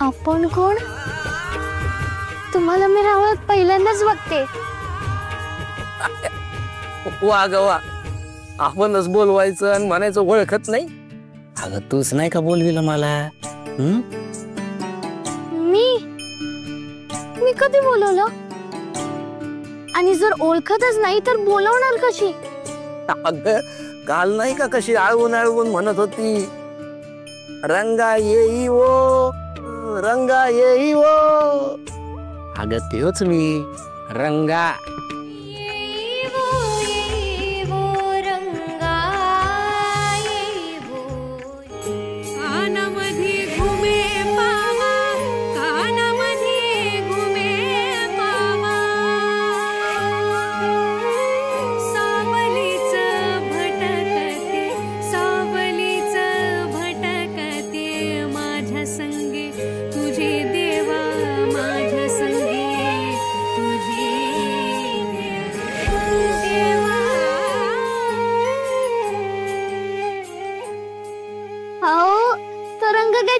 आपण कोण? तुम्हाला मी रावळात पहिल्यांदाच बघते. वा ग वा, आपणच बोलवायचं आणि म्हणायचं ओळखत नाही. अगं तूच नाही का बोलविलं मला? मी कधी बोलवलं? आणि जर ओळखतच नाही तर बोलवणार कशी? अगं काल नाही का कशी आळवून आळवून म्हणत होती, रंगा येई वो, रंगा येई वो. अगं तेच मी, रंगा.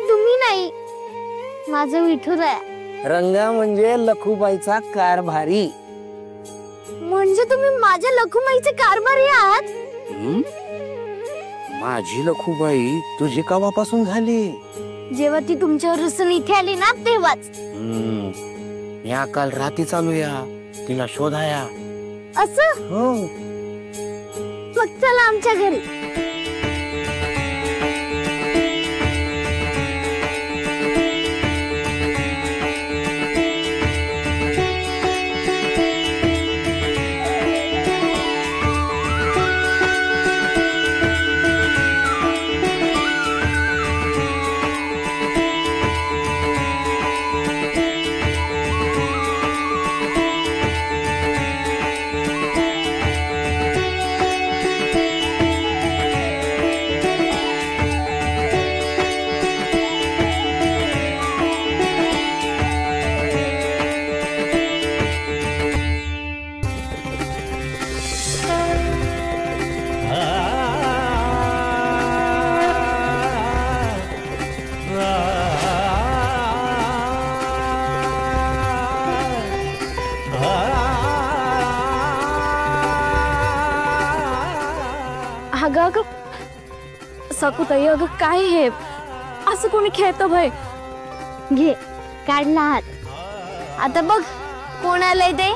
तुम्ही नाही, माझं विठुर आहे. रंगा म्हणजे लखुबाईचा कारभारी. म्हणजे तुम्ही माझ्या लखुबाईचे कारभारी आहात? माझी लखुबाई तुझी केव्हापासून झाली? जेव्हा ती तुमच्यावर रुसून इथे आली ना तेव्हाच. या काल रात्री चालूया तिला शोधाया. असं? हो. मग चला आमच्या घरी. अगं सकुताई, अगं काय हे असं कोणी खेळतं भय? घे काढला हात. आता बघ कोण आलंय ते.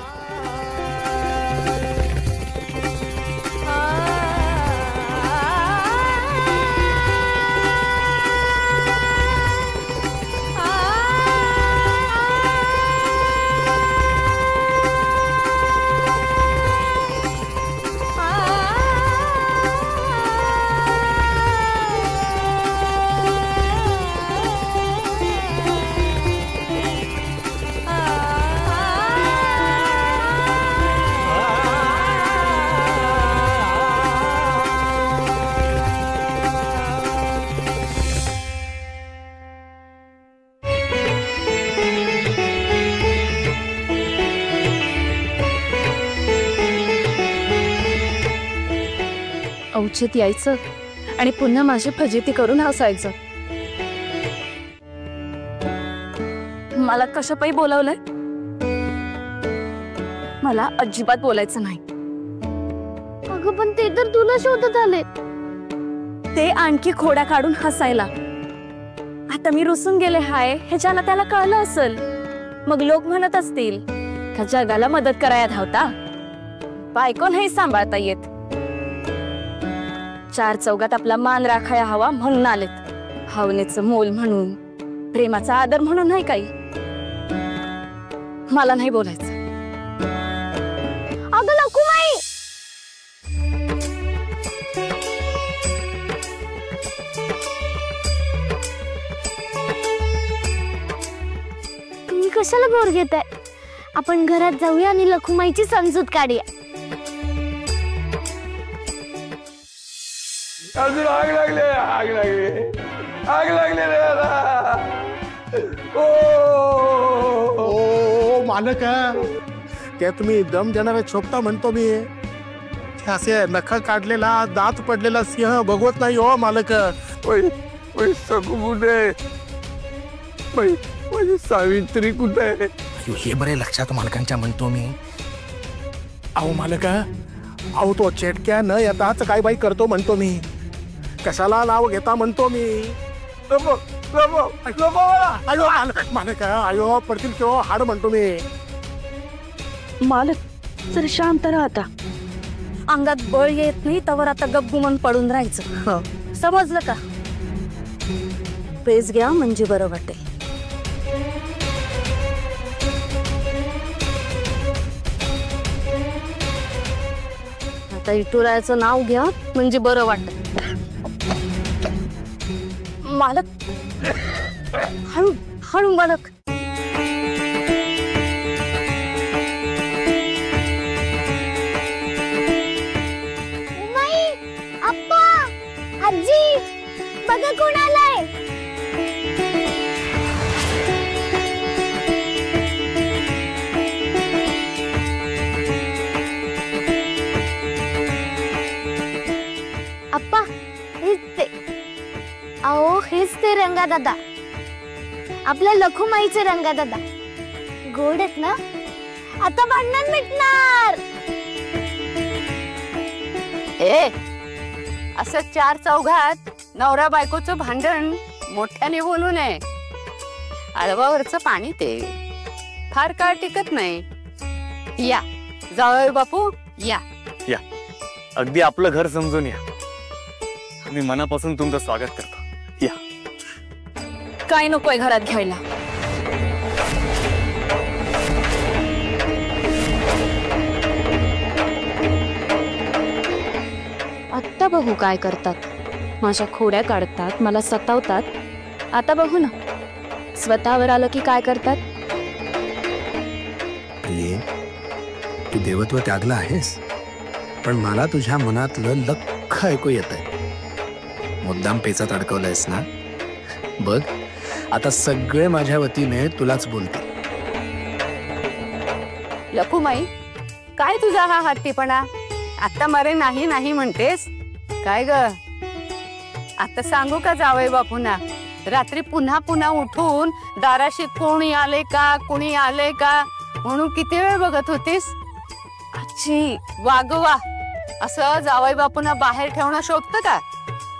औचित यायचं आणि पुन्हा माझी फजिती करून हसायचं. मला कशापायी बोलावलंय? मला अजिबात बोलायचं नाही. अगं पण ते तर तुला शोधत आले. ते आणखी खोड्या काढून हसायला. आता मी रुसून गेले हाय हे ज्याला त्याला कळलं असेल. मग लोक म्हणत असतील का जगाला मदत करायला धावता, बायको नाही सांभाळता येत. चार चौघात आपला मान राखाया हवा म्हणून आलेत. भावनेचं मोल म्हणून, प्रेमाचा आदर म्हणून नाही काही. मला नाही बोलायचं. अगं लखुबाई, तुम्ही कशाला बोर घेताय? आपण घरात जाऊया आणि लखुबाईची समजूत काढूया. अजून आग लागले, आग लागले, आग लागले रे. ओ मालक, ते तुम्ही दम देणारे छोपटा म्हणतो मी. असे नख काढलेला, दात पडलेला सिंह बघवत नाही हो मालक. सगू बुडे माझी सावित्री कुठे आहे? हे बरे लक्षात मालकांच्या म्हणतो मी. अहो मालका, अहो तो चेटक्या न येताच काय बाई करतो म्हणतो मी. कशाला नाव घेता म्हणतो मी. अयो मालका, अयो पडतील किंवा हाड म्हणतो मी. मालक जर शांत राहा आता. अंगात बळ येत नाही तवर आता गपगुमन पडून राहायचं. समजलं का? पेज घ्या म्हणजे बरं वाटेल. आता इटुरायचं नाव घ्या म्हणजे बरं वाटेल. मालक हळू हळू मालक. अप्पा, आजी, बघा कोण आलाय. अप्पा, हेच ते. अहो हेच ते रंगा दादा, आपल्या लखुमाईचे रंगा दादा. गोड आहेत ना? आता भांडण मिटणार. असं चार चौघात नवरा बायकोचं भांडण मोठ्याने बोलू नये. आळवावरचं पाणी ते फार काळ टिकत नाही. या जावई बापू या. या, अगदी आपलं घर समजून या. मी मनापासून तुमचं स्वागत करतो. या. काय नकोय घरात घ्यायला. आत्ता बघू काय करतात. माझ्या खोड्या काढतात, मला सतावतात. आता बघू ना स्वतःवर आलं की काय करतात. तू देवत्व त्यागलं आहेस, पण मला तुझ्या मनातलं लख ऐकू येत आहे. मुद्दाम पेचात अडकवलंयस ना. बघ आता सगळे माझ्या वतीने तुलाच बोलते. लखुमाई, काय तुझा हा हट्टीपणा? आता मरे नाही नाही म्हणतेस काय ग? आता सांगू का जावई बापूंना? रात्री पुन्हा पुन्हा उठून दाराशी कोणी आले का कोणी आले का म्हणून किती वेळ बघत होतीस? आजी वागवा. असं जावई बापूंना बाहेर ठेवणं शोभतं का?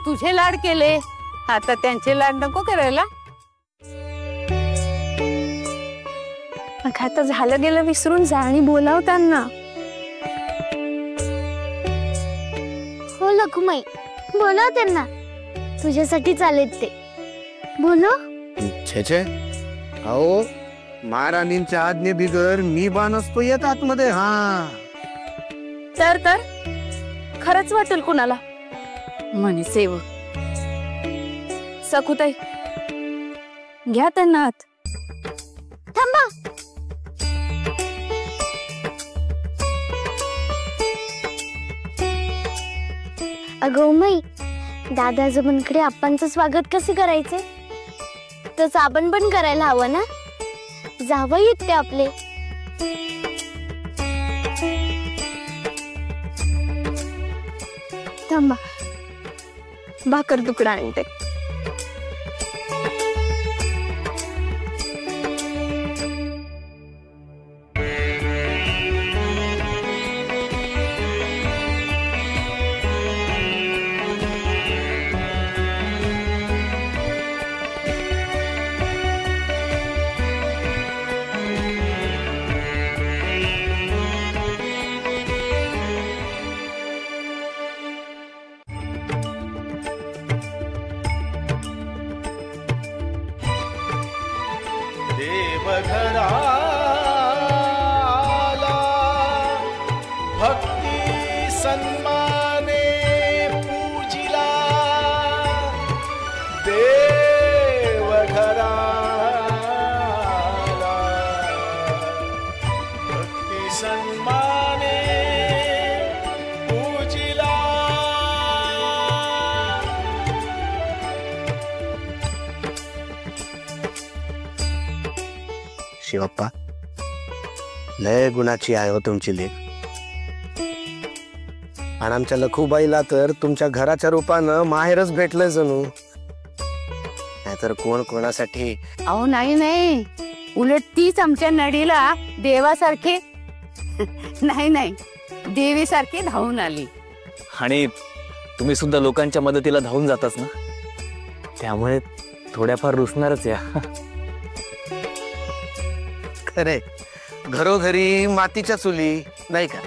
तुझे लाड केले, आता त्यांचे लाड नको करायला. आता झालं गेलं विसरून जा आणि बोलाव त्यांना. हो लखुमाई, बोलव त्यांना. तुझ्यासाठी चालेत ते. बोलो. छे छे, अहो महाराणींच्या आज्ञे बिगर मी बा नसतो येत आतमध्ये. हा तर खरंच वाटेल कुणाला म्हणे सेवक. सखुताई घ्या त्यांना आत. थांबा. अगं उमाई, दादा जमनकडे आप्पांचं स्वागत कसे करायचे तसं आपण पण करायला हवं ना. जावई आहेत ते आपले. थांबा, भाकर तुकडा आणते. भक्ती सन्माने पूजिला देवघराला. भक्ती सन्माने पूजिला. शिवप्पा, लय गुणाची आहे हो तुमची लेक. आणि आमच्या लखुबाईला तर तुमच्या घराच्या रूपानं माहेरच भेटलंय जणू. नाहीतर कोण कोणासाठी. अहो नाही नाही, उलट तीच आमच्या नडीला देवासारखी नाही नाही देवीसारखी धावून आली. आणि तुम्ही सुद्धा लोकांच्या मदतीला धावून जाताच ना, त्यामुळे थोड्याफार रुसणारच या. खरे, घरोघरी मातीच्या चुली नाही का.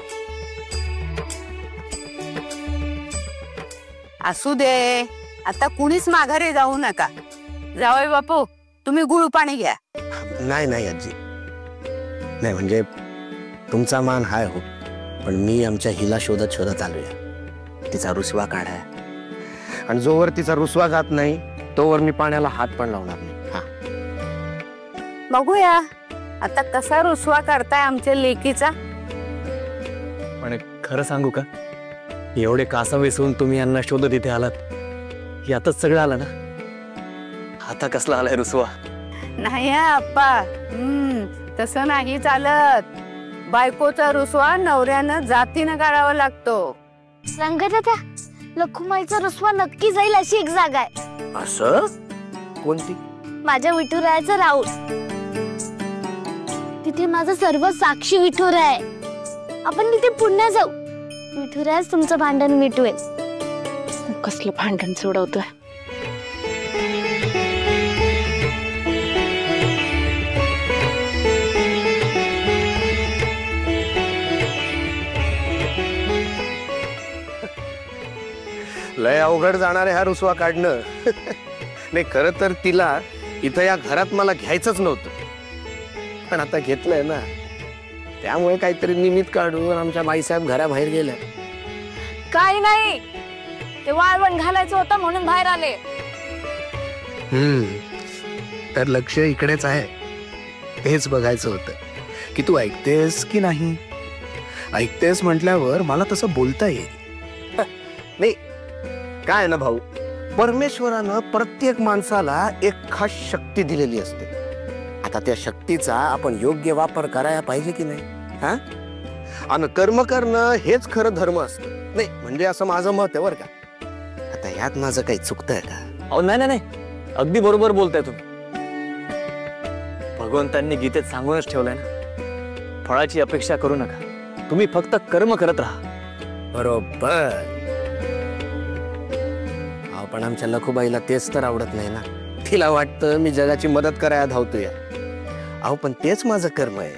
असू दे, आता कुणीच माघारी जाऊ नका. जावई बापू, तुम्ही गुळ पाणी घ्या. नाही नाही आजी, नाही म्हणजे तुमचा मान हाय हो, पण मी आमच्या हिला शोधत शोधत आलोय. तिचा रुसवा काढाय, आणि जोवर तिचा रुसवा जात नाही तोवर मी पाण्याला हात पण लावणार नाही. हा, बघूया आता कसा रुसवा करताय आमच्या लेकीचा. पण खरं सांगू का, एवढे कासव विसरून तुम्ही यांना शोधत इथे आलात, यातच सगळं आलं ना. आता कसला आलाय रुसवा. नाही आप्पा, तसं नाही चालत. बायकोचा रुसवा नवऱ्यानं जातीनं काढावा लागतो. रंगादादा, लखुमाईचा रुसवा नक्की जाईल अशी एक जागा आहे. असं कोणती? माझ्या विठुरायाचं राऊत. तिथे माझं सर्व साक्षी विठुराय आहे. आपण तिथे पुन्हा जाऊ. विठुरायाच तुमचं भांडण मिटवेल. कसलं भांडण सोडवतोय. लय अवघड जाणार आहे हा रुसवा काढणं. नाही, खरं तर तिला इथं या घरात मला घ्यायचंच नव्हतं, पण आता घेतलंय ना, त्यामुळे काहीतरी निमित्त काढून आमच्या बाईसाहेब घराबाहेर गेल्या. काय नाही, ते वाळवण घालायचं होतं म्हणून बाहेर आले. तर लक्ष इकडेच आहे. हेच बघायचं होतं की तू ऐकतेस की नाही. ऐकतेस म्हटल्यावर मला तसं बोलता येईल. नाही, काय ना भाऊ, परमेश्वरानं प्रत्येक माणसाला एक खास शक्ती दिलेली असते. आता त्या शक्तीचा आपण योग्य वापर करायला पाहिजे की नाही. हा, आणि कर्म करणं हेच खरं धर्म असतं. नाही म्हणजे असं माझं मत आहे बरं का. आता यात माझं काही चुकतंय का? अहो नाही नाही नाही, अगदी बरोबर बोलताय तुम्ही. भगवंतांनी गीतेत सांगूनच ठेवलंय ना, फळाची अपेक्षा करू नका, तुम्ही फक्त कर्म करत राहा. बरोबर. पण आमच्या लखुबाईला तेच तर आवडत नाही ना. तिला वाटतं मी जगाची मदत करायला धावतोय. अहो पण तेच माझं कर्म आहे,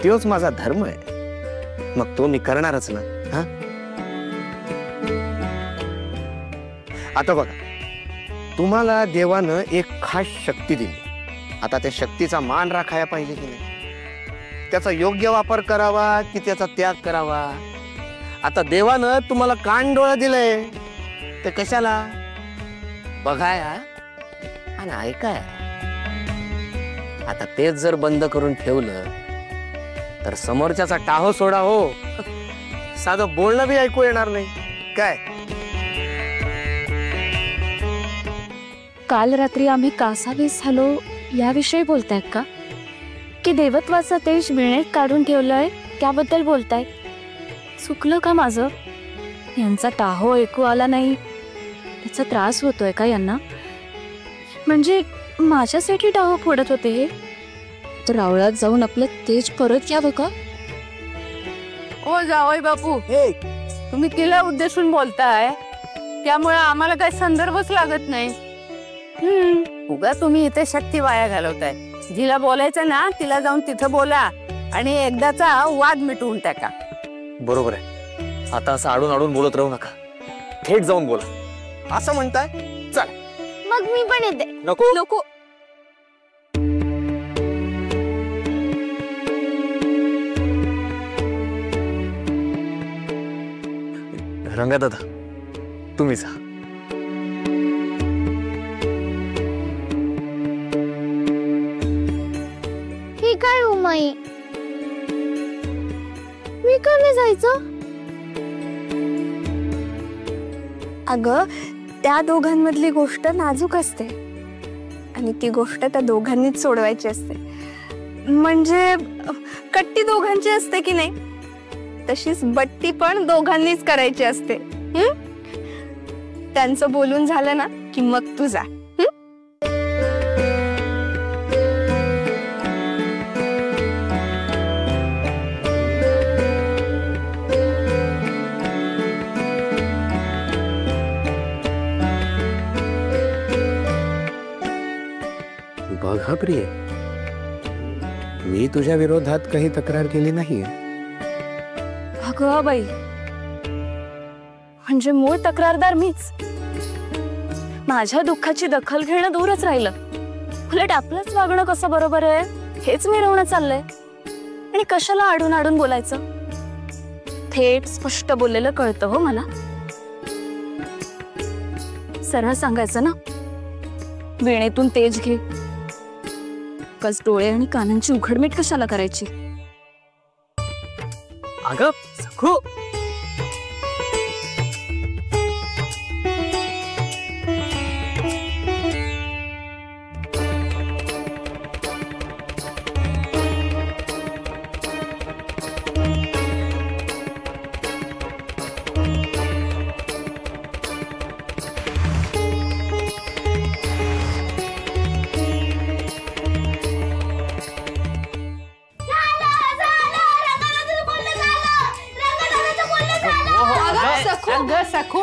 तोच माझा धर्म आहे, मग तो मी करणारच ना. हा, आता बघा, तुम्हाला देवानं एक खास शक्ती दिली. आता त्या शक्तीचा मान राखायला पाहिजे की नाही. त्याचा योग्य वापर करावा की त्याचा त्याग करावा. आता देवानं तुम्हाला कान डोळं दिलंय, ते कशाला? बघाया आणि ऐकाया. आता तेच जर बंद करून ठेवलं तर समोरच्याचा टाहो सोडा हो, साधं बोलणं बी ऐकू येणार नाही. काय काल रात्री आम्ही कासावीस झालो याविषयी बोलतायत का, की देवत्वाचं तेज विणेत काढून ठेवलंय त्याबद्दल बोलताय? चुकलं का माझं? यांचा टाहो ऐकू आला नाही, त्याचा त्रास होतोय का यांना? म्हणजे माझ्यासाठी टाहो फोडत होते हे, तर रावळात जाऊन आपलं तेज परत यावं का? ओ जावई बापू, तुम्ही तिला उद्देशून बोलताय, त्यामुळे आम्हाला काही संदर्भच लागत नाही. उगा तुम्ही इथे शक्ती वाया घालवताय. जिला बोलायचं ना तिला जाऊन तिथं बोला आणि एकदाचा वाद मिटवून टाका. बरोबर आहे. आता असं आडून आडून बोलत राहू नका, थेट जाऊन बोला. असं म्हणताय? चल मग मी पण येते. नको नको. रंगा दादा, तुम्ही जा. ही काय उमाई, मी का नाही जायचं? अगं, त्या दोघांमधली गोष्ट नाजूक असते आणि ती गोष्ट त्या दोघांनीच सोडवायची असते. म्हणजे कट्टी दोघांची असते की नाही, तशीच बट्टी पण दोघांनीच करायची असते. त्यांचं बोलून झालं ना की मग तू जा. बघ हा प्रिय, मी तुझ्या विरोधात काही तक्रार केली नाहीये. अगं बाई, म्हणजे मूळ तक्रारदार मीच. माझ्या दुःखाची दखल घेणं दूरच राहिलं, उलट आपलंच वागणं कसं बरोबर आहे हेच मिरवणं चाललंय. आणि कशाला आडून आडून बोलायचं? थेट स्पष्ट बोललेलं कळतं हो मला. सरळ सांगायचं ना, वेणेतून तेज घे, कस डोळे आणि कानांची उघडमीट कशाला करायची? अगं सखू, अगं सखू,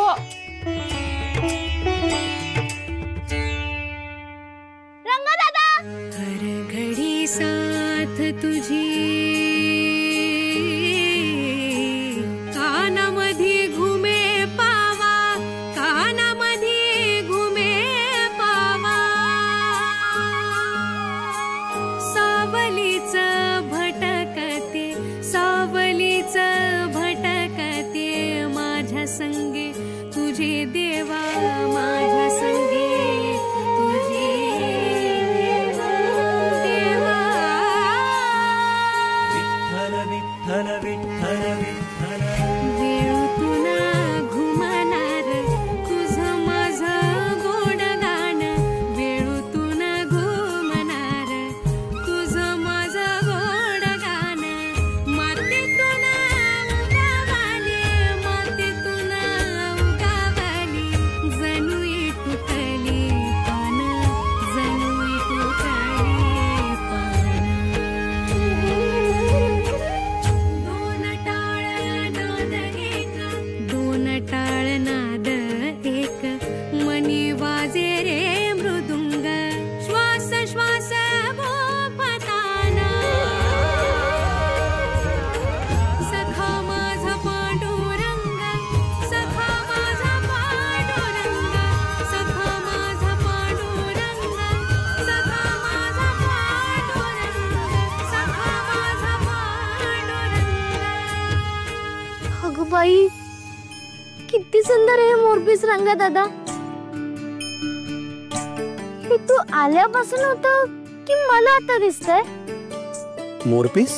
हर घडी साथ तुझी, कानामध्ये घुमे पावा, कानामध्ये घुमे पावा, सावलीच भटकते, सावलीच भटकते माझ्या संगे तुझे देवा, माझ्या संगे तुझे देवा. विठ्ठल विठ्ठल विठ्ठल विठ्ठल, वेळूतून घुमणार तुझं माझं गोड गाणं, वेळूतून घुमणार तुझं माझं गोड गाणं. मातेतून उगावाली, मातेतून उगावाली, जणू तुटली पान, जणू तुटली पान. दोन टाळ नाद एक, दोन टाळ नाद एक, मनी वाजे रे मृदुंग, श्वास श्वास गोपताना. सखा माझा पांडुरंग, सखा माझा पांडुरंग, सखा माझा पांडुरंग, सखा माझा पांडुरंग, सखा माझा पांडुरंग. अगं बाई, किती सुंदर आहे मोरपीस रंगा दादा. हे तू आल्यापासून होतं की मला आता दिसतंय? मोरपीस?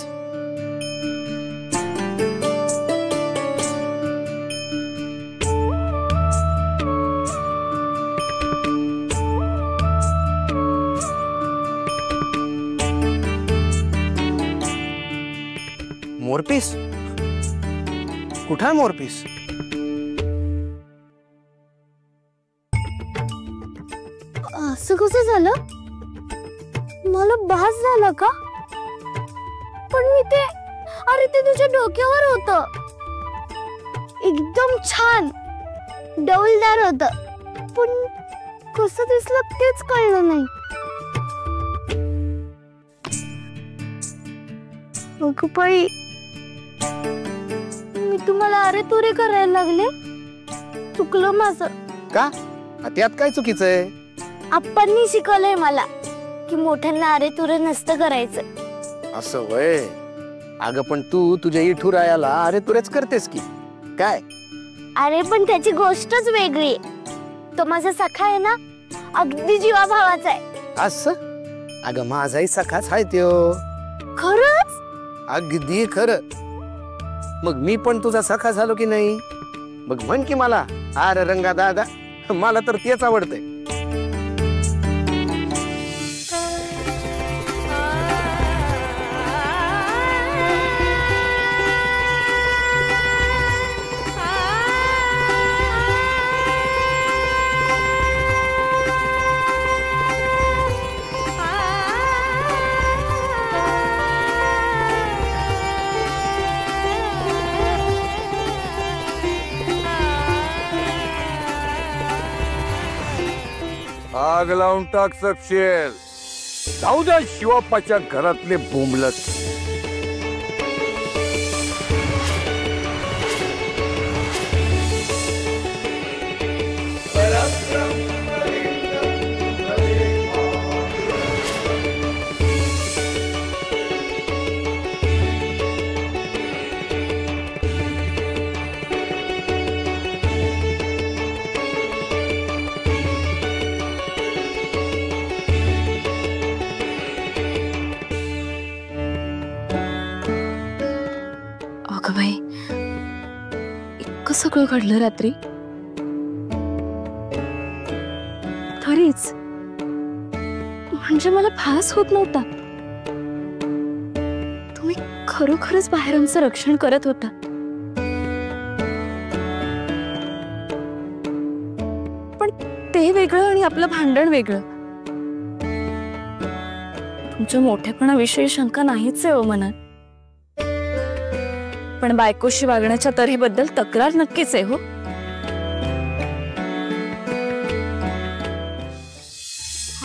मोरपीस? कुठं आहे मोरपीस? असं कसं झालं? मला भास झाला का? पण मी ते, अरे ते तुझ्या डोक्यावर होतं, एकदम छान डौलदार होतं, पण कसं दिसलं तेच कळलं नाही. अगं बाई, मी तुम्हाला अरे तुरे करायला लागले? चुकलं माझं. का? त्यात काय चुकीचं आहे? आप्पांनी शिकवलंय मला की मोठ्यांना अरे तुरे नसतं करायचं. असं वय? अगं पण तू तुझ्या इठुरायाला अरे तुरेच करतेस की काय? अरे पण त्याची गोष्टच वेगळी आहे. तो माझा सखा आहे ना, अगदी जीवाभावाचा आहे. असं? अगं माझाही सखाच आहे त्यो. खरंच? अगदी खरं. मग मी पण तुझा सखा झालो की नाही? मग म्हण की मला, अरे रंगा दादा, मला तर तेच आवडतंय. आग लावून टाक सकशेल. जाऊ द्या शिवाप्पाच्या घरातले बोंबलत. अगं बाई, इतकं सगळं घडलं रात्री. तरीच म्हणजे मला भास होत नव्हता तुम्ही खरोखरच बाहेर आमचं रक्षण करत होता. पण ते वेगळं आणि आपलं भांडण वेगळं. तुमच्या मोठेपणाविषयी शंका नाहीच आहे हो मनात, पण बायकोशी वागण्याच्या तऱ्हेबद्दल तक्रार नक्कीच आहे हो.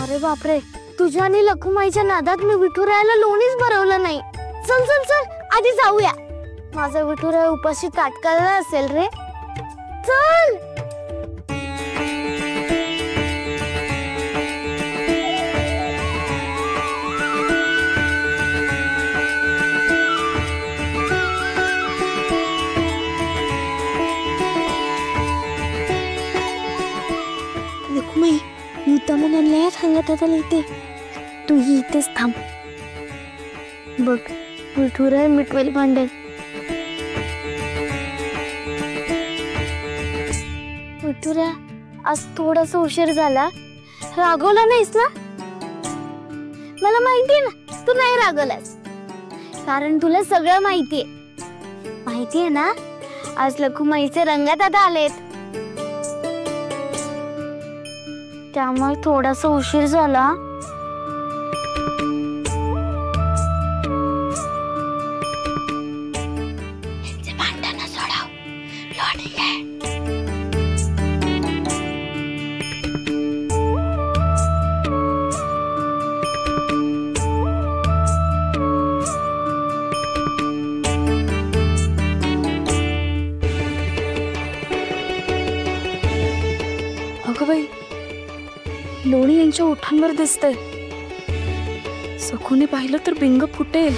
अरे बापरे, तुझ्या आणि लखुमाईच्या नादात मी विठुरायाला लोणीच भरवलं नाही. चल चल चल आधी जाऊया. माझा विठुराया उपाशी ताटकाला असेल रे. चल. लखुमाई, मुद्दामून आणलाय सांगत आता लिहिते. तूही इथेच थांब. बघ, विठुराय मिटवेल भांडण. विठुरा, आज थोडासा उशीर झाला. रागवला नाहीस ना? मला माहितीये ना तू नाही रागवलास, कारण तुला सगळं माहितीये. माहितीये ना, आज लखुमाईचे रंगादादा आलेत, त्यामुळे थोडासा उशीर झाला. भांडण सोडाव, लोणी घे. अगं बाई, लोणी यांच्या ओठांवर दिसतंय. सखूने पाहिलं तर बिंग फुटेल.